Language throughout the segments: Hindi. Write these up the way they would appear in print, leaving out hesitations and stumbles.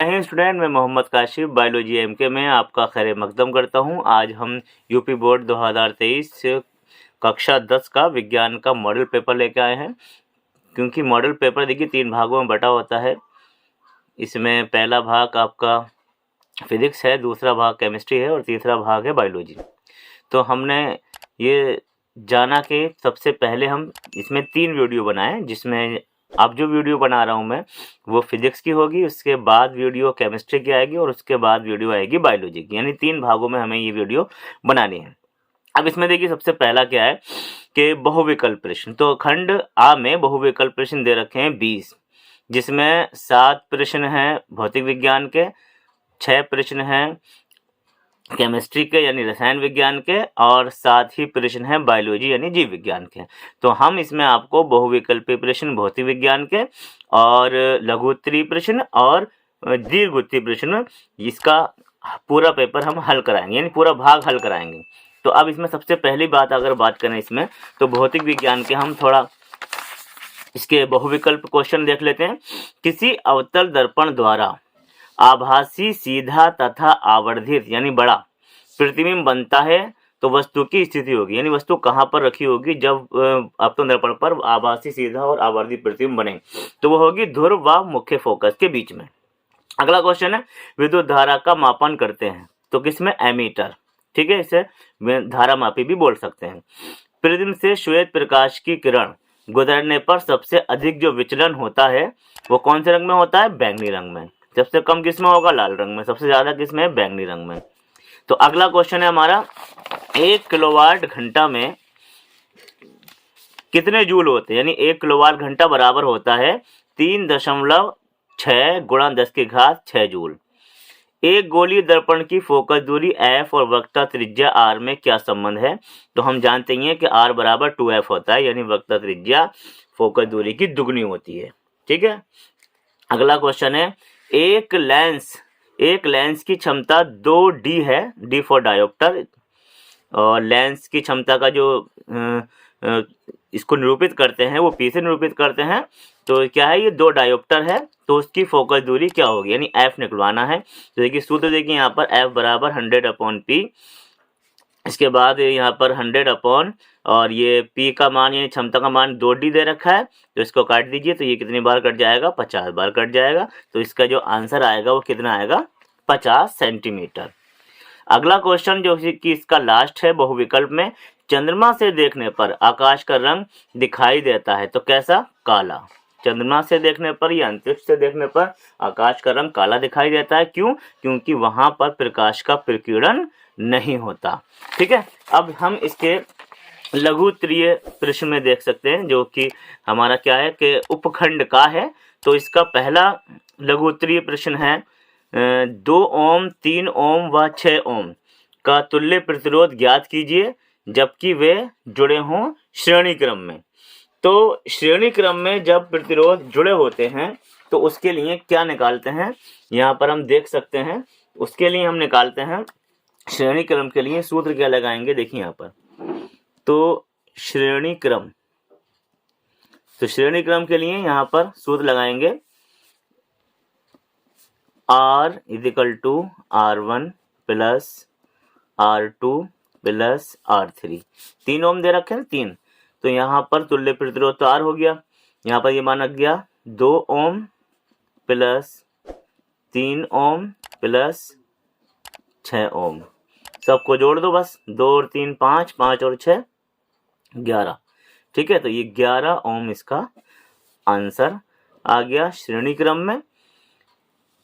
जय स्टूडेंट, मैं मोहम्मद काशिफ बायोलॉजी एमके में आपका खैर मकदम करता हूं। आज हम यूपी बोर्ड 2023 कक्षा 10 का विज्ञान का मॉडल पेपर लेके आए हैं। क्योंकि मॉडल पेपर देखिए 3 भागों में बटा होता है। इसमें पहला भाग आपका फिजिक्स है, दूसरा भाग केमिस्ट्री है और तीसरा भाग है बायोलॉजी। तो हमने ये जाना कि सबसे पहले हम इसमें 3 वीडियो बनाए, जिसमें अब जो वीडियो बना रहा हूँ मैं वो फिजिक्स की होगी, उसके बाद वीडियो केमिस्ट्री की आएगी और उसके बाद वीडियो आएगी बायोलॉजी की। यानी 3 भागों में हमें ये वीडियो बनानी है। अब इसमें देखिए सबसे पहला क्या है कि बहुविकल्प प्रश्न। तो खंड आ में बहुविकल्प प्रश्न दे रखे हैं 20, जिसमें 7 प्रश्न हैं भौतिक विज्ञान के, 6 प्रश्न हैं केमिस्ट्री के यानी रसायन विज्ञान के और 7 ही प्रश्न हैं बायोलॉजी यानी जीव विज्ञान के। तो हम इसमें आपको बहुविकल्पीय प्रश्न भौतिक विज्ञान के और लघुत्तरीय प्रश्न और दीर्घोत्तरीय प्रश्न, इसका पूरा पेपर हम हल कराएंगे, यानी पूरा भाग हल कराएंगे। तो अब इसमें सबसे पहली बात अगर बात करें इसमें, तो भौतिक विज्ञान के हम थोड़ा इसके बहुविकल्प क्वेश्चन देख लेते हैं। किसी अवतल दर्पण द्वारा आभासी, सीधा तथा आवर्धित यानी बड़ा प्रतिबिंब बनता है तो वस्तु की स्थिति होगी, यानी वस्तु कहाँ पर रखी होगी जब अवतल दर्पण पर आभासी, सीधा और आवर्धित प्रतिबिंब बने, तो वो होगी ध्रुव व मुख्य फोकस के बीच में। अगला क्वेश्चन है विद्युत धारा का मापन करते हैं तो किसमें? एमीटर। ठीक है, इसे धारा मापी भी बोल सकते हैं। प्रतिबिंब से श्वेत प्रकाश की किरण गुजरने पर सबसे अधिक जो विचलन होता है वो कौन से रंग में होता है? बैंगनी रंग में। सबसे कम किस में होगा? लाल रंग में। सबसे ज्यादा किस में? बैंगनी रंग में। तो अगला क्वेश्चन है हमारा 1 किलोवाट घंटा में कितने जूल होते हैं? यानी 1 किलोवाट घंटा बराबर होता है 3.6 गुणा 10 की घात 6 जूल। एक गोलीय दर्पण की फोकस दूरी f और वक्रता त्रिज्या r में क्या संबंध है? तो हम जानते हैं कि r बराबर 2f होता है, यानी वक्रता त्रिज्या फोकस दूरी की दुगनी होती है। ठीक है, अगला क्वेश्चन है एक लेंस की क्षमता 2d है, d फॉर डायोप्टर, और लेंस की क्षमता का जो इसको निरूपित करते हैं वो p से निरूपित करते हैं। तो क्या है, ये 2 डायोप्टर है, तो उसकी फोकस दूरी क्या होगी? यानी f निकलवाना है। तो देखिए सूत्र देखिए यहाँ पर f बराबर 100/p, इसके बाद यहाँ पर 100 और ये p का मान यानी क्षमता का मान 2d दे रखा है, तो इसको काट दीजिए तो ये कितनी बार कट जाएगा? 50 बार कट जाएगा। तो इसका जो आंसर आएगा वो कितना आएगा? 50 सेंटीमीटर। अगला क्वेश्चन जो कि इसका लास्ट है बहुविकल्प में, चंद्रमा से देखने पर आकाश का रंग दिखाई देता है तो कैसा? काला। चंद्रमा से देखने पर या अंतरिक्ष से देखने पर आकाश का रंग काला दिखाई देता है। क्यों? क्योंकि वहां पर प्रकाश का प्रकीर्णन नहीं होता। ठीक है, अब हम इसके लघुत्तरीय प्रश्न में देख सकते हैं, जो कि हमारा क्या है कि उपखंड का है। तो इसका पहला लघुत्तरीय प्रश्न है 2 ओम, 3 ओम व 6 ओम का तुल्य प्रतिरोध ज्ञात कीजिए जबकि वे जुड़े हों श्रेणी क्रम में। तो श्रेणी क्रम में जब प्रतिरोध जुड़े होते हैं तो उसके लिए क्या निकालते हैं, यहाँ पर हम देख सकते हैं। उसके लिए हम निकालते हैं श्रेणी क्रम के लिए सूत्र क्या लगाएंगे, देखिए यहाँ पर। तो श्रेणी क्रम के लिए यहाँ पर सूत्र लगाएंगे R = R1 plus R2 plus R3। 3 ओम दे रखे हैं 3, तो यहाँ पर तुल्य प्रतिरोध तो R हो गया। यहाँ पर ये माना गया 2 ओम प्लस 3 ओम प्लस 6 ओम। सबको जोड़ दो बस, 2 और 3 5, 5 और 6 11। ठीक है, तो ये 11 ओम इसका आंसर आ गया श्रेणी क्रम में।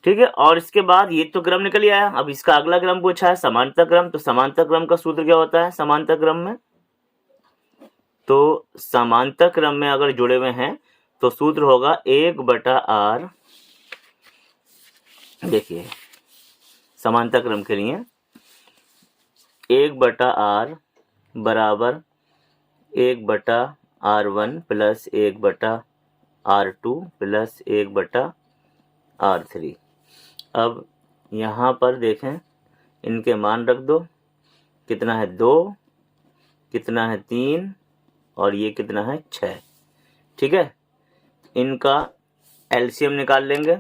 ठीक है, और इसके बाद ये तो क्रम निकल आया। अब इसका अगला क्रम पूछा है समांतर क्रम। तो समांतर क्रम का सूत्र क्या होता है समांतर क्रम में? तो समांतर क्रम में अगर जुड़े हुए हैं तो सूत्र होगा 1/r। देखिए समांतर क्रम के लिए 1/r बराबर 1/r1 plus 1/r2 plus 1/r3। अब यहाँ पर देखें, इनके मान रख दो। कितना है? 2, कितना है? 3 और ये कितना है? 6। ठीक है, इनका एलसीएम निकाल लेंगे।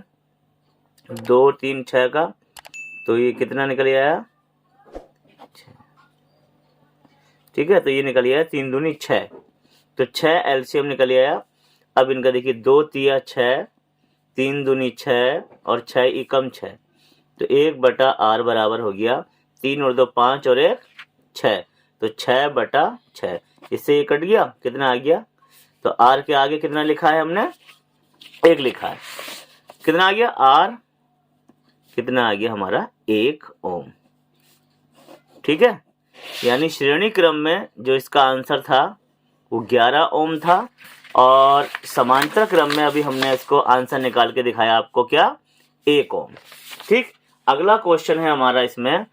2 3 6 का, तो ये कितना निकल आया, ठीक है। तो ये निकल आया 3 दूनी 6, तो 6 एलसीएम निकल आया। अब इनका देखिए 2 तिया 6, 3 दूनी 6 और 6 एकम 6, तो 1/r बराबर हो गया 3 और 2 5 और 1 6, तो 6/6। इससे ये कट गया, कितना आ गया, तो r के आगे कितना लिखा है हमने, 1 लिखा है, कितना आ गया r, कितना आ गया हमारा 1 ओम, ठीक है। यानी श्रेणी क्रम में जो इसका आंसर था वो 11 ओम था, और समांतर क्रम में अभी हमने इसको आंसर निकाल के दिखाया आपको, क्या, 1 ओम, ठीक। अगला क्वेश्चन है हमारा इसमें,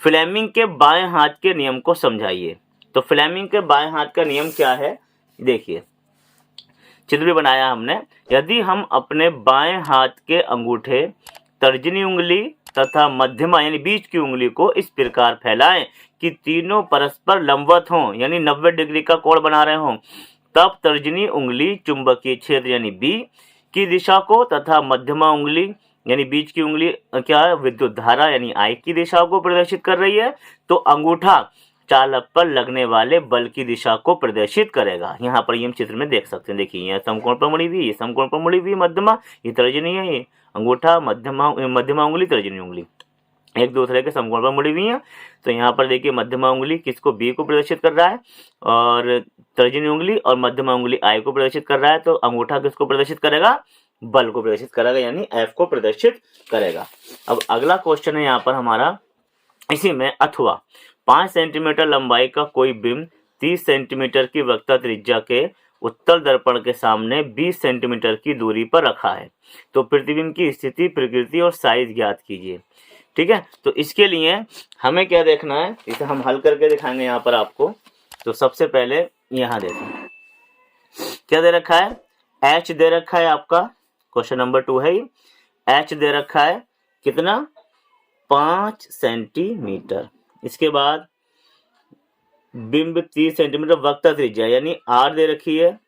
फ्लेमिंग के बाएं हाथ के नियम को समझाइए। तो फ्लेमिंग के बाएं हाथ का नियम क्या है, देखिए चित्र भी बनाया हमने। यदि हम अपने बाएं हाथ के अंगूठे, तर्जनी उंगली तथा मध्यमा यानी बीच की उंगली को इस प्रकार फैलाएं कि तीनों परस्पर लंबवत हों, यानी 90 डिग्री का कोण बना रहे हों, तब तर्जनी उंगली चुंबकीय क्षेत्र यानी बी की दिशा को तथा मध्यमा उंगली यानी बीच की उंगली क्या है, विद्युत धारा यानी आई की दिशा को प्रदर्शित कर रही है, तो अंगूठा चालक पर लगने वाले बल की दिशा को प्रदर्शित करेगा। यहाँ पर ये हम चित्र में देख सकते हैं, देखिए यह समकोण पर मुड़ी हुई, ये समकोण पर मुड़ी हुई मध्यमा, ये तर्जनी है, ये अंगूठा मध्यमा उंगली तर्जनी उंगली एक दूसरे के समकोण पर मुड़ी हुई है। तो यहाँ पर देखिए मध्यमा उंगली किसको, बी को प्रदर्शित कर रहा है, और तर्जनी उंगली और मध्यमा उंगली आई को प्रदर्शित कर रहा है, तो अंगूठा किसको प्रदर्शित करेगा, बल को प्रदर्शित करेगा, यानी एफ को प्रदर्शित करेगा। अब अगला क्वेश्चन है यहाँ पर हमारा, इसी में अथवा 5 सेंटीमीटर लंबाई का कोई बिंब 30 सेंटीमीटर की वक्रता त्रिज्या के उत्तल दर्पण के सामने 20 सेंटीमीटर की दूरी पर रखा है, तो प्रतिबिंब की स्थिति, प्रकृति और साइज ज्ञात कीजिए, ठीक है। तो इसके लिए हमें क्या देखना है, इसे हम हल करके दिखाएंगे यहाँ पर आपको। तो सबसे पहले यहाँ देखें क्या दे रखा है, h दे रखा है आपका, क्वेश्चन नंबर 2 है, h दे रखा है कितना, 5 सेंटीमीटर। इसके बाद बिंब 30 सेंटीमीटर, वक्रता त्रिज्या यानी r दे रखी है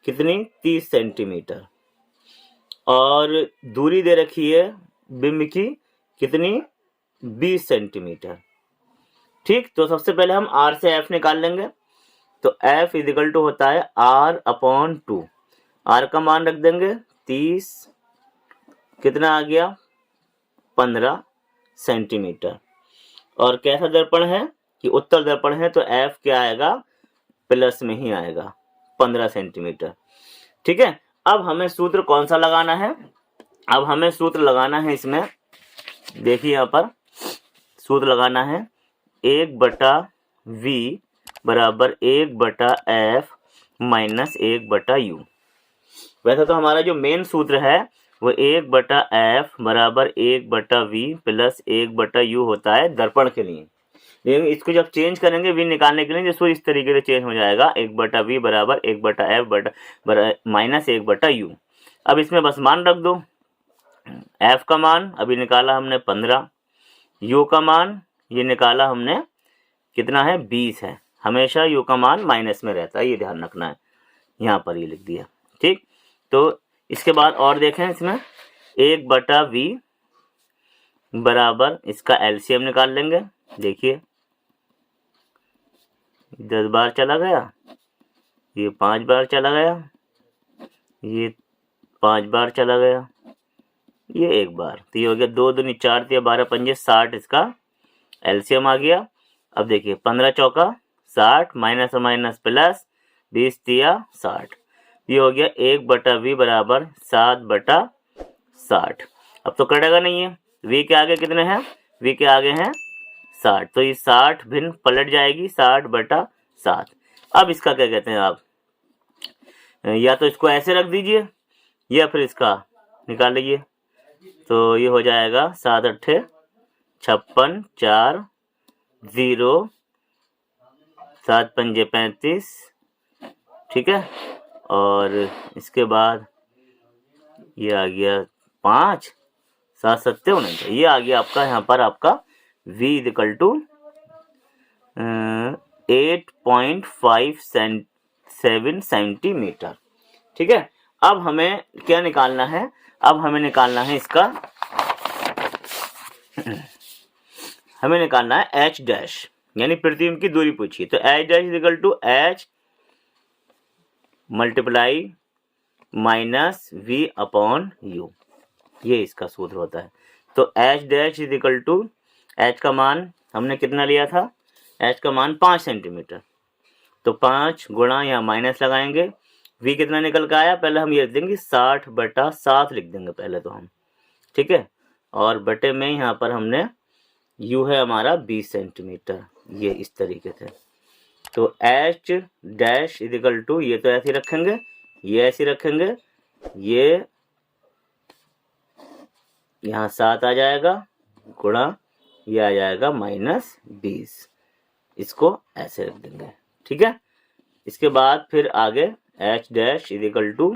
कितनी, 30 सेंटीमीटर, और दूरी दे रखी है बिंब की कितनी, 20 सेंटीमीटर, ठीक। तो सबसे पहले हम r से f निकाल लेंगे। तो f इजिकल टू होता है r/2, r का मान रख देंगे 30, कितना आ गया, 15 सेंटीमीटर, और कैसा दर्पण है कि उत्तल दर्पण है, तो f क्या आएगा, प्लस में ही आएगा, 15 सेंटीमीटर, ठीक है। अब हमें सूत्र कौन सा लगाना है, अब हमें सूत्र लगाना है इसमें, देखिए यहाँ पर सूत्र लगाना है 1/v बराबर 1/f माइनस 1/u। वैसे तो हमारा जो मेन सूत्र है वो 1/f बराबर 1/v प्लस 1/u होता है दर्पण के लिए, लेकिन इसको जब चेंज करेंगे v निकालने के लिए, जिसको इस तरीके से चेंज हो जाएगा, 1/v बराबर 1/f माइनस 1/u। अब इसमें बस मान रख दो, f का मान अभी निकाला हमने 15, u का मान ये निकाला हमने कितना है, 20 है, हमेशा u का मान माइनस में रहता है, ये ध्यान रखना है, यहाँ पर ये लिख दिया, ठीक। तो इसके बाद और देखें, इसमें 1/v बराबर इसका एलसीएम निकाल लेंगे, देखिए 10 बार चला गया, ये 5 बार चला गया, ये 5 बार चला गया, ये 1 बार, तो ये हो गया 2 दूनी 4 तिया 12 पंजे 60, इसका एलसीएम आ गया। अब देखिए 15 चौका 60 माइनस माइनस प्लस 20 तिया 60, ये हो गया 1/v बराबर 7/60। अब तो कटेगा नहीं है, v के आगे कितने हैं, v के आगे हैं 60, तो ये 60 भिन्न पलट जाएगी 60/7। अब इसका क्या कहते हैं आप, या तो इसको ऐसे रख दीजिए या फिर इसका निकाल लीजिए, तो ये हो जाएगा 7 8 56 4 0 7 पंजे 35, ठीक है। और इसके बाद ये आ गया 5 7 7 19, ये आ गया आपका यहाँ पर आपका v इक्वल टू 8.57 सेंटीमीटर, ठीक है। अब हमें क्या निकालना है, अब हमें निकालना है इसका, हमें निकालना है एच डैश, यानी प्रतिबिंब की दूरी पूछिए। तो H dash is equal to H multiply minus V upon U, ये इसका सूत्र होता है। तो H dash is equal to, H का मान हमने कितना लिया था, एच का मान 5 सेंटीमीटर, तो 5 गुणा यहाँ माइनस लगाएंगे, वी कितना निकल के आया, पहले हम ये लिख देंगे 60/7 लिख देंगे पहले तो हम, ठीक है। और बटे में यहाँ पर हमने यू है हमारा 20 सेंटीमीटर, ये इस तरीके से। तो H dash is equal to, ये तो ऐसे रखेंगे, ये ऐसे रखेंगे, ये यहाँ 7 आ जाएगा गुणा ये आ जाएगा -20, इसको ऐसे रख देंगे, ठीक है। इसके बाद फिर आगे H dash is equal to,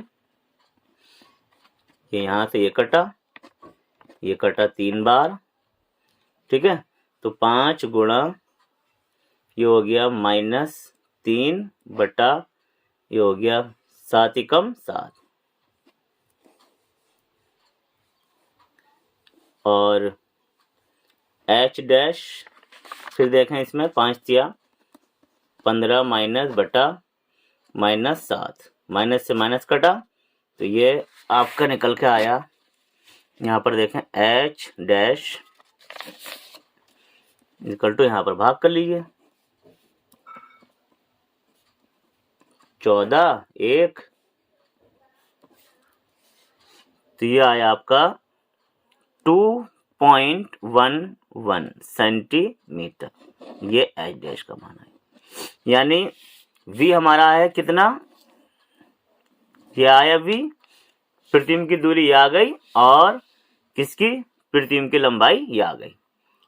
ये यहाँ से ये कटा 3 बार, ठीक है। तो 5 गुणा ये हो गया -3 बटा ये हो गया 7 एकम 7, और एच डैश फिर देखें इसमें 5 तिया 15 माइनस बटा -7, माइनस से माइनस कटा, तो ये आपका निकल के आया, यहाँ पर देखें एच डैश इक्वल टू, यहाँ पर भाग कर लीजिए, 14 1, तो ये आया आपका 2.11 सेंटीमीटर, ये एच डैश का मान है। यानी v हमारा है कितना, ये आया v, प्रतिबिंब की दूरी ये आ गई, और किसकी, प्रतिबिंब की लंबाई ये आ गई,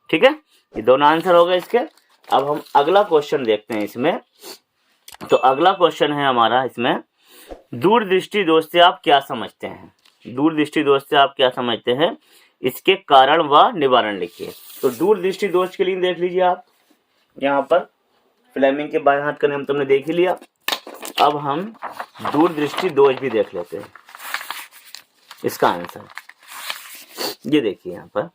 ठीक है। ये दोनों आंसर हो गए इसके। अब हम अगला क्वेश्चन देखते हैं इसमें। तो अगला क्वेश्चन है हमारा इसमें, दूरदृष्टि दोष से आप क्या समझते हैं, दूरदृष्टि दोष से आप क्या समझते हैं, इसके कारण व निवारण लिखिए। तो दूरदृष्टि दोष के लिए देख लीजिए आप, यहाँ पर फ्लेमिंग के बाएं हाथ का नियम तुमने देख ही लिया। अब हम दूरदृष्टि दोष भी देख लेते हैं, इसका आंसर ये देखिए यहाँ पर,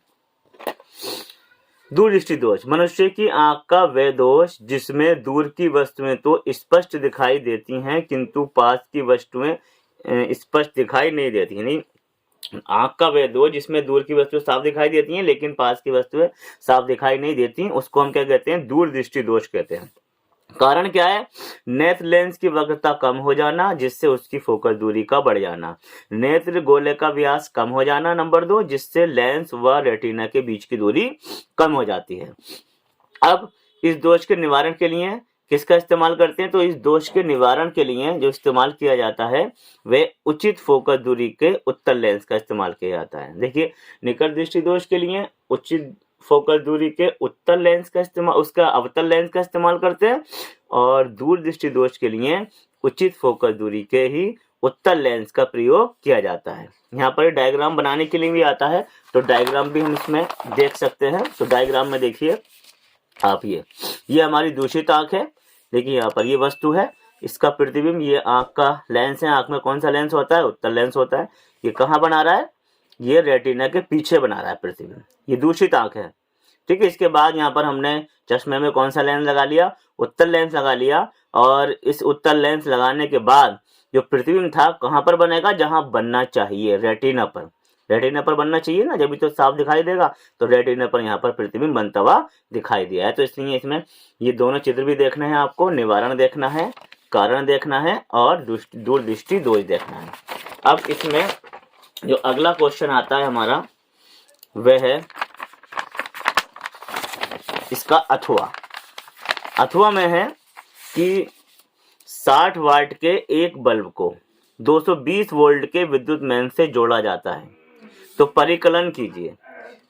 दूरदृष्टि दोष, मनुष्य की आंख का वह दोष जिसमें दूर की वस्तुएं तो स्पष्ट दिखाई देती हैं किंतु पास की वस्तुएं स्पष्ट दिखाई नहीं देती, यानी आंख का वह दोष जिसमें दूर की वस्तुएं साफ दिखाई देती हैं लेकिन पास की वस्तुएं साफ दिखाई नहीं देती, उसको हम क्या कहते हैं, दूरदृष्टि दोष कहते हैं। कारण क्या है, नेत्र लेंस की वक्रता कम हो जाना जिससे उसकी फोकस दूरी का बढ़ जाना, नेत्र गोले का व्यास कम हो जाना, नंबर 2 जिससे लेंस व रेटिना के बीच की दूरी कम हो जाती है। अब इस दोष के निवारण के लिए किसका इस्तेमाल करते हैं, तो इस दोष के निवारण के लिए जो इस्तेमाल किया जाता है वह उचित फोकस दूरी के उत्तल लेंस का इस्तेमाल किया जाता है। देखिए, निकट दृष्टि दोष के लिए उचित फोकस दूरी के उत्तल लेंस का इस्तेमाल, उसका अवतल लेंस का इस्तेमाल करते हैं, और दूर दृष्टि दोष के लिए उचित फोकस दूरी के ही उत्तल लेंस का प्रयोग किया जाता है। यहाँ पर डायग्राम बनाने के लिए भी आता है, तो डायग्राम भी हम इसमें देख सकते हैं। तो डायग्राम में देखिए आप, ये हमारी दूषित आंख है, देखिए यहाँ पर ये वस्तु है, इसका प्रतिबिंब, ये आंख का लेंस है, आंख में कौन सा लेंस होता है, उत्तल लेंस होता है। ये कहाँ बना रहा है, ये रेटिना के पीछे बना रहा है प्रतिबिंब, ये दूषित आंख है, ठीक है। इसके बाद यहाँ पर हमने चश्मे में कौन सा लेंस लगा लिया, उत्तल लेंस लगा लिया, और इस उत्तल लेंस लगाने के बाद जो प्रतिबिंब था कहाँ पर बनेगा, जहाँ बनना चाहिए, रेटिना पर, रेटिना पर बनना चाहिए ना, जब भी तो साफ दिखाई देगा, तो रेटिना पर यहाँ पर प्रतिबिंब बनता हुआ दिखाई दिया है। तो इसलिए इसमें ये दोनों चित्र भी देखना है आपको, निवारण देखना है, कारण देखना है, और दूरदृष्टि दोष देखना है। अब इसमें जो अगला क्वेश्चन आता है हमारा वह है इसका अथवा। अथवा में है कि 60 वाट के एक बल्ब को 220 वोल्ट के विद्युत मान से जोड़ा जाता है, तो परिकलन कीजिए,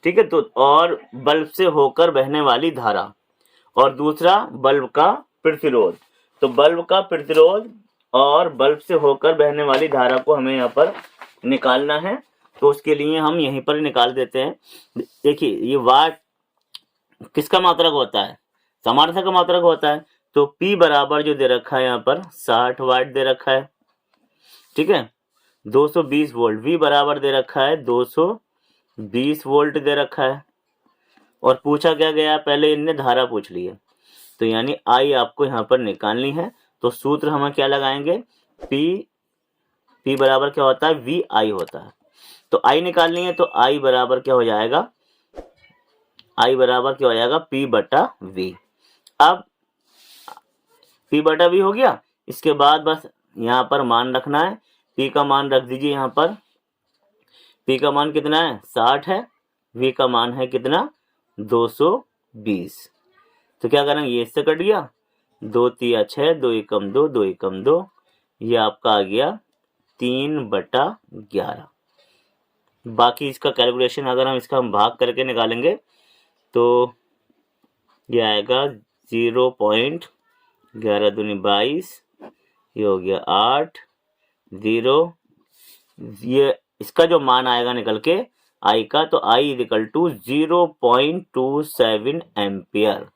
ठीक है। तो और बल्ब से होकर बहने वाली धारा, और दूसरा बल्ब का प्रतिरोध, तो बल्ब का प्रतिरोध और बल्ब से होकर बहने वाली धारा को हमें यहाँ पर निकालना है। तो उसके लिए हम यहीं पर निकाल देते हैं। देखिए, ये वाट किसका मात्रक होता है, सामर्थ्य का मात्रक होता है। तो P बराबर जो दे रखा है यहाँ पर 60 वाट दे रखा है, ठीक है। 220 वोल्ट, V बराबर दे रखा है 220 वोल्ट दे रखा है, और पूछा क्या गया, पहले इनने धारा पूछ ली है, तो यानी I आपको यहाँ पर निकालनी है। तो सूत्र हम क्या लगाएंगे, P बराबर क्या होता है, VI होता है। तो I निकालनी है, तो I बराबर क्या हो जाएगा, I बराबर क्या हो जाएगा, P बटा V। अब P बटा V हो गया, इसके बाद बस यहाँ पर मान रखना है, P का मान रख दीजिए यहाँ पर। P का मान कितना है, 60 है, V का मान है कितना, 220। तो क्या करेंगे, ये इससे कट गया, 2 तिया 6, 2 एकम 2, 2 एकम 2, ये आपका आ गया 3/11। बाकी इसका कैलकुलेशन अगर हम इसका भाग करके निकालेंगे तो ये आएगा 0.11 दूनी 22, ये हो गया 8, 0, ये इसका जो मान आएगा निकल के I का, तो I equal to 0.27 ampere,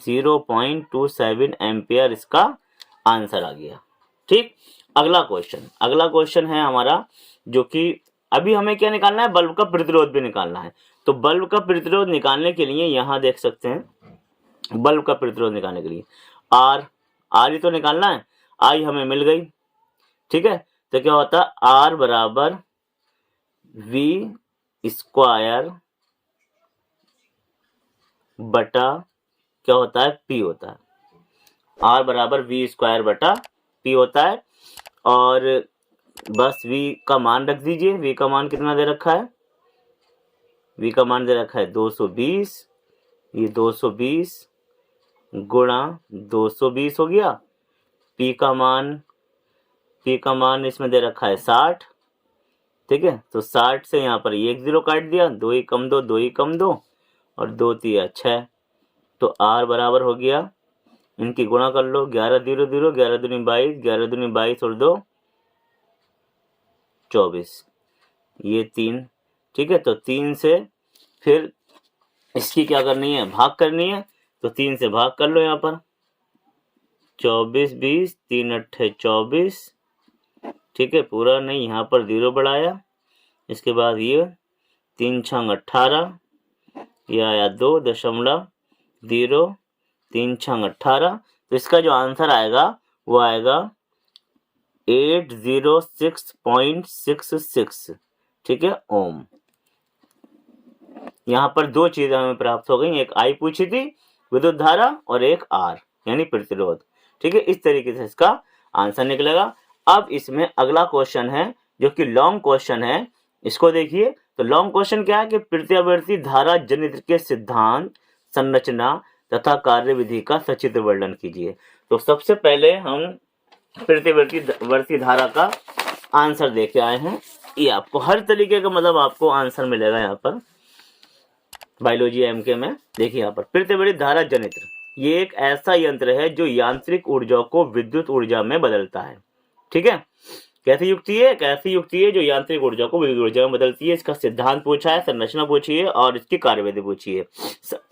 0.27 ampere इसका आंसर आ गया। ठीक, अगला क्वेश्चन है हमारा, जो कि अभी हमें क्या निकालना है, बल्ब का प्रतिरोध भी निकालना है। तो बल्ब का प्रतिरोध निकालने के लिए यहाँ देख सकते हैं, बल्ब का प्रतिरोध निकालने के लिए R ही तो निकालना है, I हमें मिल गई। ठीक है, तो क्या होता है, R बराबर V स्क्वायर बटा क्या होता है, P होता है। R बराबर V स्क्वायर बटा P होता है, और बस V का मान रख दीजिए। V का मान कितना दे रखा है, V का मान दे रखा है 220, ये 220 गुणा 220 हो गया। P का मान इसमें दे रखा है 60। ठीक है, तो 60 से यहाँ पर 1 0 काट दिया, 2 एकम 2, 2 एकम 2, और 2 तिया 6। तो R बराबर हो गया, इनकी गुणा कर लो, 11 0 0, 11 दूनी 22, 11 दूनी 22 और 2 24, ये 3। ठीक है, तो 3 से फिर इसकी क्या करनी है, भाग करनी है, तो 3 से भाग कर लो यहाँ पर, 24 20, 3 अट्ठे 24। ठीक है, पूरा नहीं, यहाँ पर 0 बढ़ाया, इसके बाद ये 3 छंग 18, ये आया 2.0, 3 छंग 18। तो इसका जो आंसर आएगा वो आएगा 806.66। ठीक है, ओम। यहाँ पर दो चीजें हमें प्राप्त हो गई, एक I पूछी थी विद्युत धारा, और एक R यानी प्रतिरोध। ठीक है, इस तरीके से इसका आंसर निकलेगा। अब इसमें अगला क्वेश्चन है जो कि लॉन्ग क्वेश्चन है, इसको देखिए। तो लॉन्ग क्वेश्चन क्या है कि प्रत्यावर्ती धारा जनित्र के सिद्धांत, संरचना तथा कार्यविधि का सचित्र वर्णन कीजिए। तो सबसे पहले हम प्रत्यावर्ती धारा का आंसर देके आए हैं। ये आपको हर तरीके का मतलब आपको आंसर मिलेगा यहाँ पर बायोलॉजी एमके में। देखिए यहाँ पर प्रत्यावर्ती धारा जनित्र, ये एक ऐसा यंत्र है जो यांत्रिक ऊर्जा को विद्युत ऊर्जा में बदलता है। ठीक है, कैसी युक्ति है, कैसी युक्ति है जो यांत्रिक ऊर्जा को विद्युत ऊर्जा में बदलती है। इसका सिद्धांत पूछा है, संरचना पूछी है, और इसकी कार्यविधि पूछी है,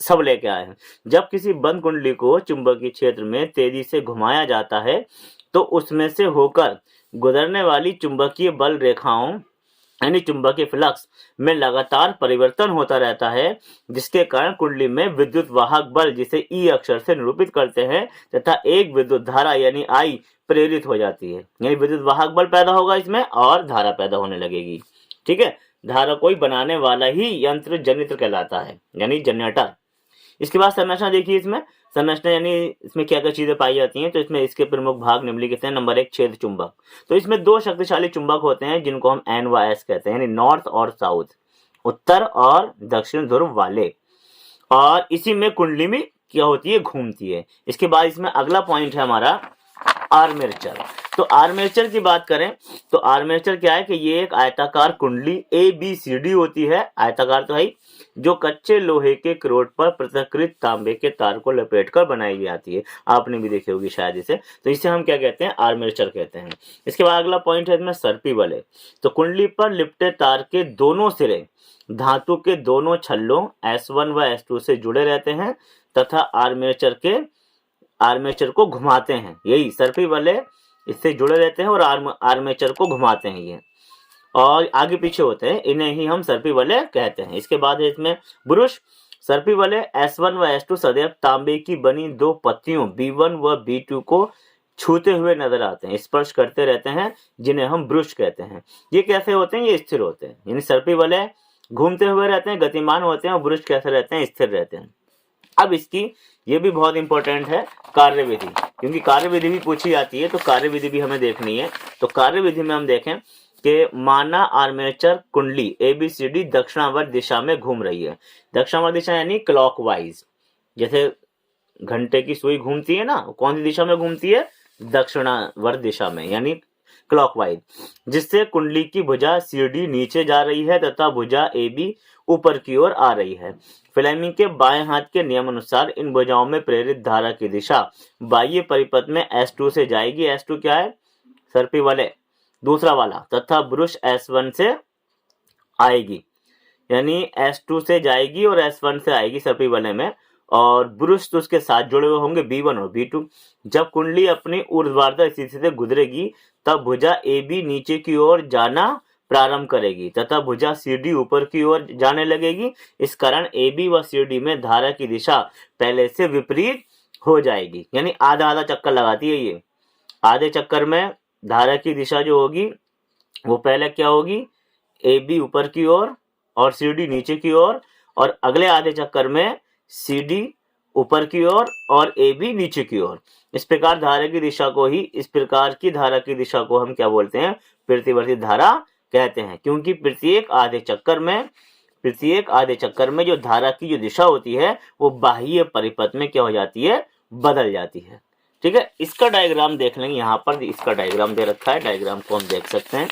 सब लेके आए हैं। जब किसी बंद कुंडली को चुंबकीय क्षेत्र में तेजी से घुमाया जाता है तो उसमें से होकर गुजरने वाली चुंबकीय बल रेखाओं यानी चुंबकीय फ्लक्स में लगातार परिवर्तन होता रहता है, जिसके कारण कुंडली में विद्युत वाहक बल, जिसे ई अक्षर से निरूपित करते हैं, तथा एक विद्युत धारा यानी I प्रेरित हो जाती है। यानी विद्युत वाहक बल पैदा होगा इसमें और धारा पैदा होने लगेगी। ठीक है, धारा कोई बनाने वाला ही यंत्र जनित्र कहलाता है, यानी जनरेटर। इसके बाद संरचना देखिए। इसमें संरचना यानी इसमें क्या क्या चीजें पाई जाती हैं, तो इसमें इसके प्रमुख भाग निम्नलिखित हैं। नंबर 1, छेद चुंबक। तो इसमें दो शक्तिशाली चुंबक होते हैं जिनको हम N व S कहते हैं, यानी नॉर्थ और साउथ, उत्तर और दक्षिण ध्रुव वाले, और इसी में कुंडली में क्या होती है, घूमती है। इसके बाद इसमें अगला पॉइंट है हमारा आर्मेचर। तो आर्मेचर की बात करें तो आर्मेचर क्या है कि ये एक आयताकार कुंडली ABCD होती है, आयताकार तो है, जो कच्चे लोहे के क्रोट पर पृथक्कृत तांबे के तार को लपेटकर बनाई जाती है। आपने भी देखी होगी शायद इसे। तो इसे हम क्या कहते हैं, आर्मेचर कहते हैं। इसके बाद अगला पॉइंट है इसमें सर्पी बल। तो कुंडली पर लिपटे तार के दोनों सिरे धातु के दोनों छल्लों S1 व S2 से जुड़े रहते हैं तथा आर्मेचर को घुमाते हैं। यही सर्पी बल इससे जुड़े रहते हैं और आर्मेचर को घुमाते हैं ये। और आगे पीछे होते हैं, इन्हें ही हम सर्पी वलय कहते हैं। इसके बाद है इसमें ब्रुश। सर्पी वलय S1 व S2 सदैव तांबे की बनी दो पत्तियों B1 व B2 को छूते हुए नजर आते हैं, स्पर्श करते रहते हैं, जिन्हें हम ब्रुश कहते हैं। ये कैसे होते हैं? ये स्थिर होते हैं, यानी सर्पी वलय घूमते हुए रहते हैं, गतिमान होते हैं, और ब्रुश कैसे रहते हैं? स्थिर रहते हैं। अब इसकी ये भी बहुत इंपॉर्टेंट है कार्यविधि, क्योंकि कार्यविधि भी पूछी जाती है, तो कार्यविधि भी हमें देखनी है। तो कार्यविधि में हम देखें कि माना आर्मेचर कुंडली ABCD दक्षिणावर्त दिशा में घूम रही है। दक्षिणावर्त दिशा यानी क्लॉकवाइज, जैसे घंटे की सुई घूमती है ना, कौन सी दिशा में घूमती है? दक्षिणावर्त दिशा में, यानी क्लॉकवाइज, जिससे कुंडली की भुजा CD नीचे जा रही है तथा भुजा AB ऊपर की ओर आ रही है। फ्लेमिंग के बाएं हाथ के नियम अनुसार इन भुजाओं में प्रेरित धारा की दिशा बाह्य परिपथ में S2 से जाएगी। S2 क्या है? सर्पी वलय दूसरा वाला, तथा ब्रुश S1 से आएगी, यानी S2 से जाएगी और S1 से आएगी सर्पी वलय में, और ब्रुश तो उसके साथ जुड़े हुए होंगे B1 और B2। जब कुंडली अपनी ऊर्ध्वाधर स्थिति से गुजरेगी तब भुजा AB नीचे की ओर जाना प्रारंभ करेगी तथा भुजा CD ऊपर की ओर जाने लगेगी। इस कारण AB व CD में धारा की दिशा पहले से विपरीत हो जाएगी, यानी आधा आधा चक्कर लगाती है ये। आधे चक्कर में धारा की दिशा जो होगी वो पहले क्या होगी? AB ऊपर की ओर और CD नीचे की ओर, और अगले आधे चक्कर में CD ऊपर की ओर और AB नीचे की ओर। इस प्रकार धारा की दिशा को ही, इस प्रकार की धारा की दिशा को हम क्या बोलते हैं? प्रतिवर्ती धारा कहते हैं, क्योंकि प्रत्येक आधे चक्कर में जो धारा की जो दिशा होती है वो बाह्य परिपथ में क्या हो जाती है? बदल जाती है। ठीक है, इसका डायग्राम देख लेंगे। यहाँ पर इसका डायग्राम दे रखा है, डायग्राम को हम देख सकते हैं।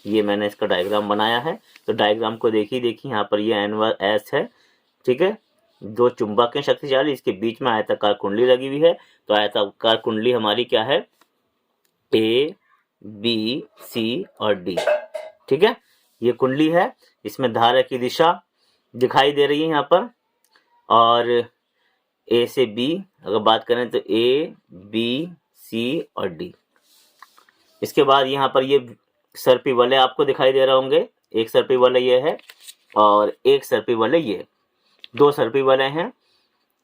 ये मैंने इसका डायग्राम बनाया है, तो डायग्राम को देखिए यहाँ पर ये N1S है। ठीक है, दो चुंबक हैं शक्तिशाली, इसके बीच में आयताकार कुंडली लगी हुई है। तो आयताकार कुंडली हमारी क्या है? A, B, C और D। ठीक है, ये कुंडली है, इसमें धारा की दिशा दिखाई दे रही है यहाँ पर, और A से B अगर बात करें तो A, B, C और D। इसके बाद यहाँ पर ये सर्पी वलय आपको दिखाई दे रहे होंगे, एक सर्पी वलय ये है और एक सर्पी वलय ये, दो सर्पी वलय हैं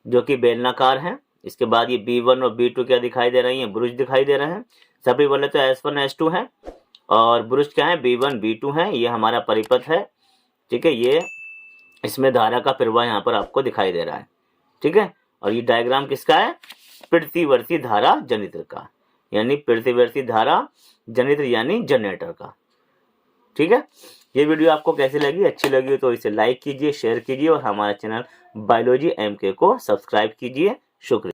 जो कि बेलनाकार हैं। इसके बाद ये B1 और B2 क्या दिखाई दे रही हैं? ब्रुश दिखाई दे रहे हैं। सर्पी वलय तो S1 S2 है, और ब्रुश क्या है? B1 B2 है। ये हमारा परिपथ है। ठीक है, ये इसमें धारा का प्रवाह यहाँ पर आपको दिखाई दे रहा है। ठीक है, और ये डायग्राम किसका है? प्रतिवर्ती धारा जनित्र का, यानी प्रतिवर्ती धारा जनित्र यानी जनरेटर का। ठीक है, ये वीडियो आपको कैसी लगी? अच्छी लगी तो इसे लाइक कीजिए, शेयर कीजिए, और हमारे चैनल बायोलॉजी MK को सब्सक्राइब कीजिए। शुक्रिया।